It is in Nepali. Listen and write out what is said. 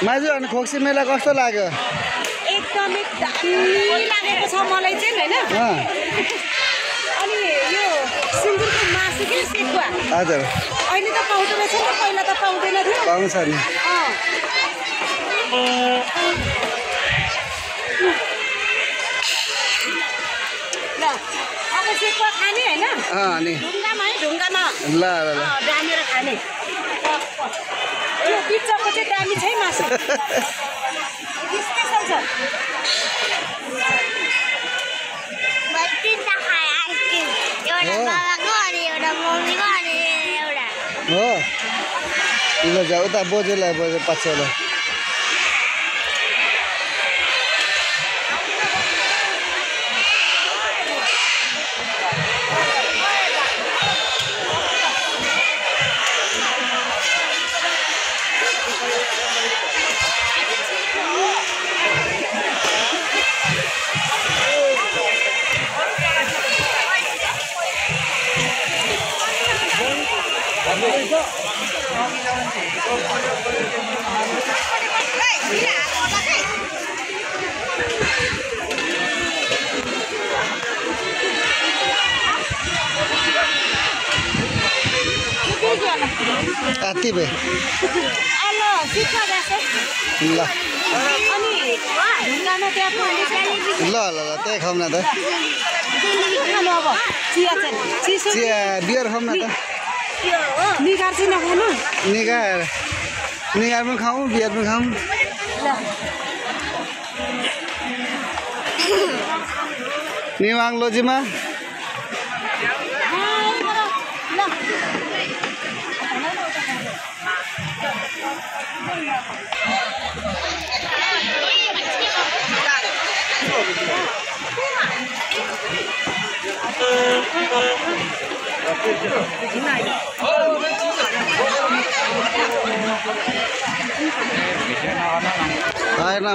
माजु अनि खोक्सी मेला कस्तो लाग्यो? एकदमै दामी लागेको छ मलाई चाहिँ हैन। अनि यो सिङ्गुरको मासु के सेकुवा हजुर अहिले त पाउँदो रहेछ नि पहिला त पाउँदैन थियो पाउँछ नि ल अब सेकुवा खाने हैन अनि ढुङ्गामा है ढुङ्गामा ल ल ल डामेर खाने यो बिचको चाहिँ दामी छ है मासु स्पेशल छ हो ल जाऊ उता बोजूलाई बोजू पछ्यौला आती बे हेलो सिक्का गएको ल अनि ढुङ्गामा त्यहाँ ल ल ल त्यही खाउँ न त खानु अब चिया चाहिँ चिसो चिया बियर खाउँ न त निगार चाहिँ नखानु निगार निगार पनि खाउँ बियर पनि खाउँ ल निवाङ लोजीमा आएन